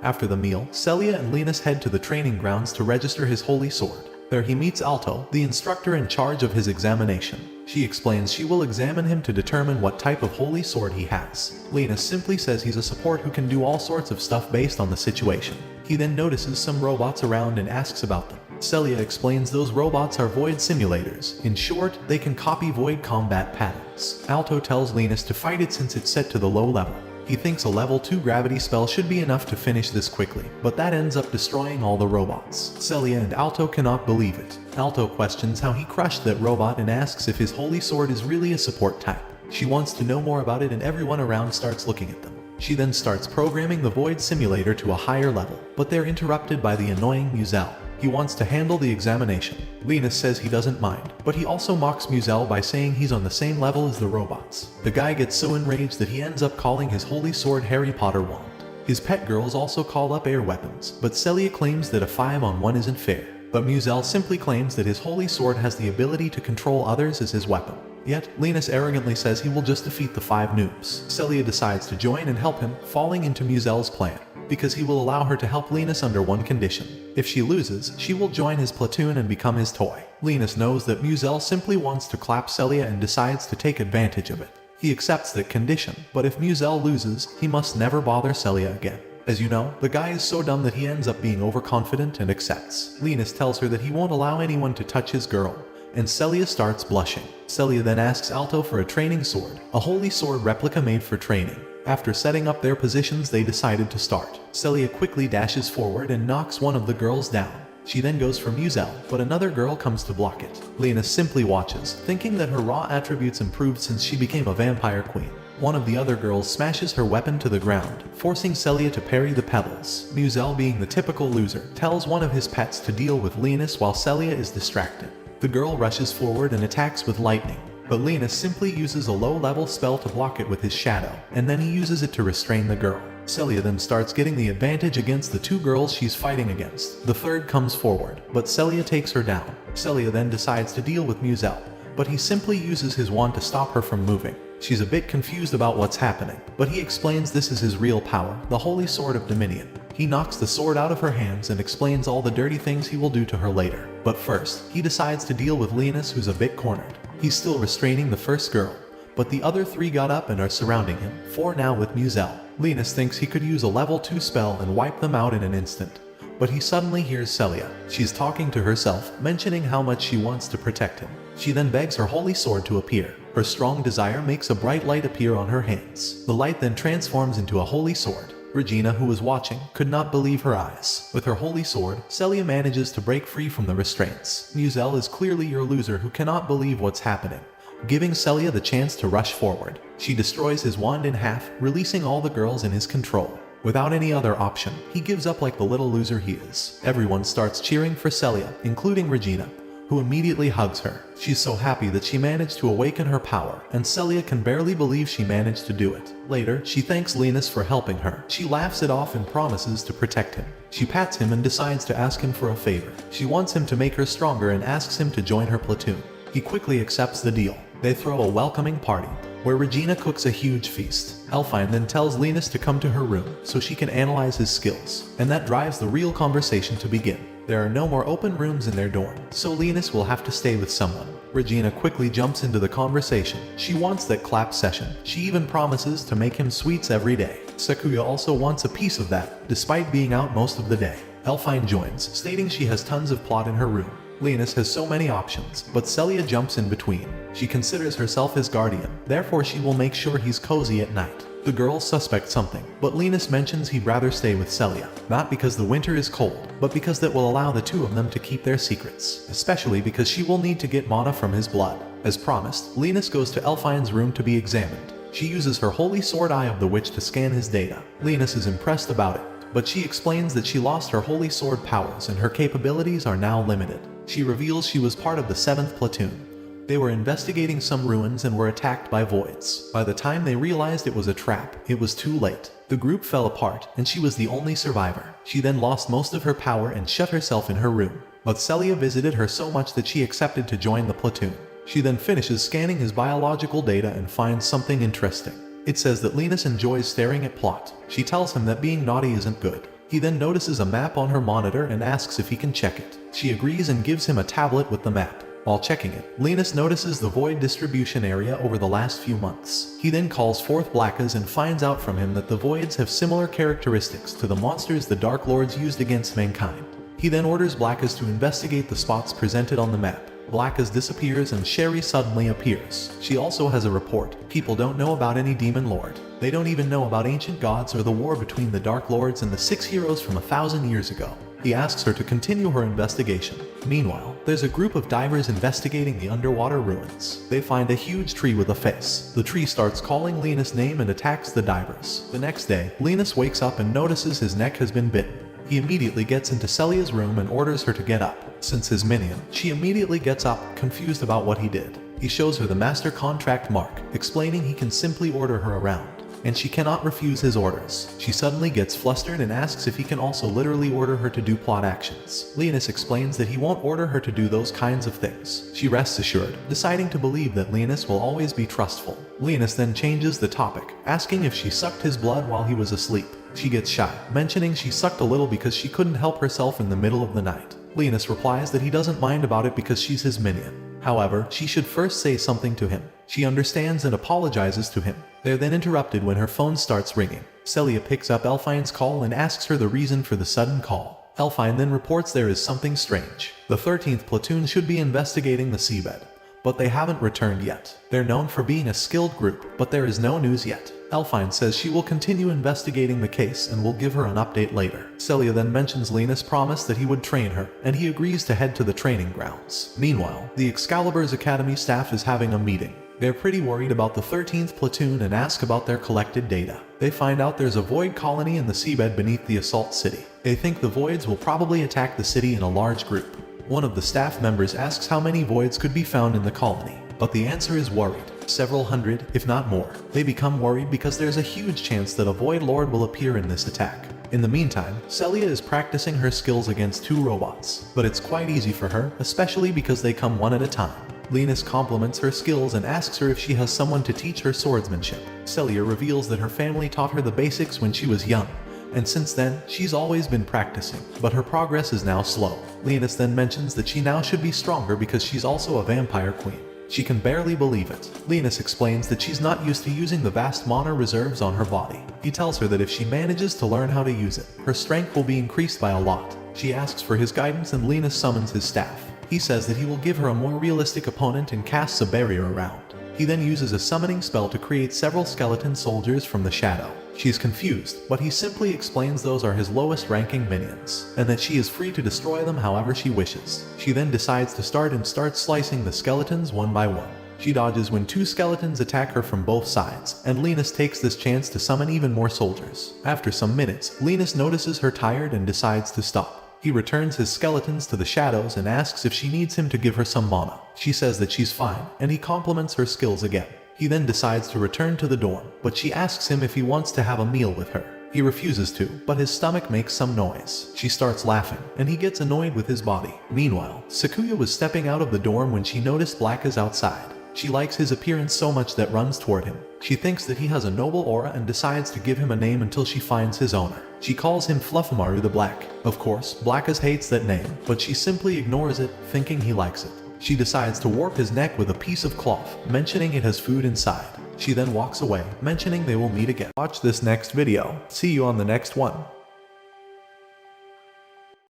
After the meal, Celia and Linus head to the training grounds to register his holy sword. There he meets Alto, the instructor in charge of his examination. She explains she will examine him to determine what type of holy sword he has. Linus simply says he's a support who can do all sorts of stuff based on the situation. He then notices some robots around and asks about them. Celia explains those robots are void simulators. In short, they can copy void combat patterns. Alto tells Linus to fight it since it's set to the low level. He thinks a level 2 gravity spell should be enough to finish this quickly, but that ends up destroying all the robots. Celia and Alto cannot believe it. Alto questions how he crushed that robot and asks if his holy sword is really a support type. She wants to know more about it and everyone around starts looking at them. She then starts programming the void simulator to a higher level, but they're interrupted by the annoying Muzel. He wants to handle the examination. Linus says he doesn't mind, but he also mocks Muzel by saying he's on the same level as the robots. The guy gets so enraged that he ends up calling his holy sword Harry Potter wand. His pet girls also call up air weapons, but Celia claims that a 5-on-1 isn't fair. But Muzel simply claims that his holy sword has the ability to control others as his weapon. Yet, Linus arrogantly says he will just defeat the 5 noobs. Celia decides to join and help him, falling into Muzel's plan, because he will allow her to help Linus under one condition. If she loses, she will join his platoon and become his toy. Linus knows that Muzel simply wants to clap Celia and decides to take advantage of it. He accepts that condition, but if Muzel loses, he must never bother Celia again. As you know, the guy is so dumb that he ends up being overconfident and accepts. Linus tells her that he won't allow anyone to touch his girl, and Celia starts blushing. Celia then asks Alto for a training sword, a holy sword replica made for training. After setting up their positions, they decided to start. Celia quickly dashes forward and knocks one of the girls down. She then goes for Muzel, but another girl comes to block it. Linus simply watches, thinking that her raw attributes improved since she became a vampire queen. One of the other girls smashes her weapon to the ground, forcing Celia to parry the pebbles. Muzel, being the typical loser, tells one of his pets to deal with Linus while Celia is distracted. The girl rushes forward and attacks with lightning, but Linus simply uses a low-level spell to block it with his shadow, and then he uses it to restrain the girl. Celia then starts getting the advantage against the 2 girls she's fighting against. The third comes forward, but Celia takes her down. Celia then decides to deal with Muzel, but he simply uses his wand to stop her from moving. She's a bit confused about what's happening, but he explains this is his real power, the Holy Sword of Dominion. He knocks the sword out of her hands and explains all the dirty things he will do to her later. But first, he decides to deal with Linus, who's a bit cornered. He's still restraining the first girl, but the other 3 got up and are surrounding him, 4 now with Muzel. Linus thinks he could use a level 2 spell and wipe them out in an instant. But he suddenly hears Celia. She's talking to herself, mentioning how much she wants to protect him. She then begs her holy sword to appear. Her strong desire makes a bright light appear on her hands. The light then transforms into a holy sword. Regina, who was watching, could not believe her eyes. With her holy sword, Celia manages to break free from the restraints. Muzel is clearly your loser who cannot believe what's happening, giving Celia the chance to rush forward. She destroys his wand in half, releasing all the girls in his control. Without any other option, he gives up like the little loser he is. Everyone starts cheering for Celia, including Regina, who immediately hugs her. She's so happy that she managed to awaken her power, and Celia can barely believe she managed to do it. Later, she thanks Linus for helping her. She laughs it off and promises to protect him. She pats him and decides to ask him for a favor. She wants him to make her stronger and asks him to join her platoon. He quickly accepts the deal. They throw a welcoming party, where Regina cooks a huge feast. Elfine then tells Linus to come to her room so she can analyze his skills, and that drives the real conversation to begin. There are no more open rooms in their dorm, so Linus will have to stay with someone. Regina quickly jumps into the conversation. She wants that clap session. She even promises to make him sweets every day. Sakuya also wants a piece of that, despite being out most of the day. Elfine joins, stating she has tons of plot in her room. Linus has so many options, but Celia jumps in between. She considers herself his guardian, therefore she will make sure he's cozy at night. The girls suspect something, but Linus mentions he'd rather stay with Celia, not because the winter is cold, but because that will allow the 2 of them to keep their secrets, especially because she will need to get mana from his blood. As promised, Linus goes to Elfine's room to be examined. She uses her holy sword Eye of the Witch to scan his data. Linus is impressed about it, but she explains that she lost her holy sword powers and her capabilities are now limited. She reveals she was part of the 7th platoon. They were investigating some ruins and were attacked by voids. By the time they realized it was a trap, it was too late. The group fell apart, and she was the only survivor. She then lost most of her power and shut herself in her room. But Celia visited her so much that she accepted to join the platoon. She then finishes scanning his biological data and finds something interesting. It says that Linus enjoys staring at plot. She tells him that being naughty isn't good, He then notices a map on her monitor and asks if he can check it. She agrees and gives him a tablet with the map. While checking it, Linus notices the void distribution area over the last few months. He then calls forth Blackas and finds out from him that the voids have similar characteristics to the monsters the Dark Lords used against mankind. He then orders Blackas to investigate the spots presented on the map. Blackas disappears and Sherry suddenly appears. She also has a report. People don't know about any demon lord. They don't even know about ancient gods or the war between the Dark Lords and the 6 heroes from 1,000 years ago. He asks her to continue her investigation. Meanwhile, there's a group of divers investigating the underwater ruins. They find a huge tree with a face. The tree starts calling Linus' name and attacks the divers. The next day, Linus wakes up and notices his neck has been bitten. He immediately gets into Celia's room and orders her to get up. Since his minion, she immediately gets up, confused about what he did. He shows her the master contract mark, explaining he can simply order her around, and she cannot refuse his orders. She suddenly gets flustered and asks if he can also literally order her to do plot actions. Linus explains that he won't order her to do those kinds of things. She rests assured, deciding to believe that Linus will always be trustful. Linus then changes the topic, asking if she sucked his blood while he was asleep. She gets shy, mentioning she sucked a little because she couldn't help herself in the middle of the night. Linus replies that he doesn't mind about it because she's his minion. However, she should first say something to him. She understands and apologizes to him. They're then interrupted when her phone starts ringing. Celia picks up Elfine's call and asks her the reason for the sudden call. Elfine then reports there is something strange. The 13th platoon should be investigating the seabed, but they haven't returned yet. They're known for being a skilled group, but there is no news yet. Elfine says she will continue investigating the case and will give her an update later. Celia then mentions Linus' promise that he would train her, and he agrees to head to the training grounds. Meanwhile, the Excalibur's Academy staff is having a meeting. They're pretty worried about the 13th platoon and ask about their collected data. They find out there's a void colony in the seabed beneath the assault city. They think the voids will probably attack the city in a large group. One of the staff members asks how many voids could be found in the colony, but the answer is worried. Several hundred, if not more. They become worried because there's a huge chance that a Void Lord will appear in this attack. In the meantime, Celia is practicing her skills against 2 robots, but it's quite easy for her, especially because they come one at a time. Linus compliments her skills and asks her if she has someone to teach her swordsmanship. Celia reveals that her family taught her the basics when she was young, and since then, she's always been practicing, but her progress is now slow. Linus then mentions that she now should be stronger because she's also a vampire queen. She can barely believe it. Linus explains that she's not used to using the vast mana reserves on her body. He tells her that if she manages to learn how to use it, her strength will be increased by a lot. She asks for his guidance and Linus summons his staff. He says that he will give her a more realistic opponent and casts a barrier around. He then uses a summoning spell to create several skeleton soldiers from the shadow. She's confused, but he simply explains those are his lowest ranking minions, and that she is free to destroy them however she wishes. She then decides to start slicing the skeletons one by one. She dodges when 2 skeletons attack her from both sides, and Linus takes this chance to summon even more soldiers. After some minutes, Linus notices her tired and decides to stop. He returns his skeletons to the shadows and asks if she needs him to give her some mana. She says that she's fine, and he compliments her skills again. He then decides to return to the dorm, but she asks him if he wants to have a meal with her. He refuses to, but his stomach makes some noise. She starts laughing, and he gets annoyed with his body. Meanwhile, Sakuya was stepping out of the dorm when she noticed Blackas outside. She likes his appearance so much that runs toward him. She thinks that he has a noble aura and decides to give him a name until she finds his owner. She calls him Fluffimaru the Black. Of course, Blackas hates that name, but she simply ignores it, thinking he likes it. She decides to warp his neck with a piece of cloth, mentioning it has food inside. She then walks away, mentioning they will meet again. Watch this next video. See you on the next one.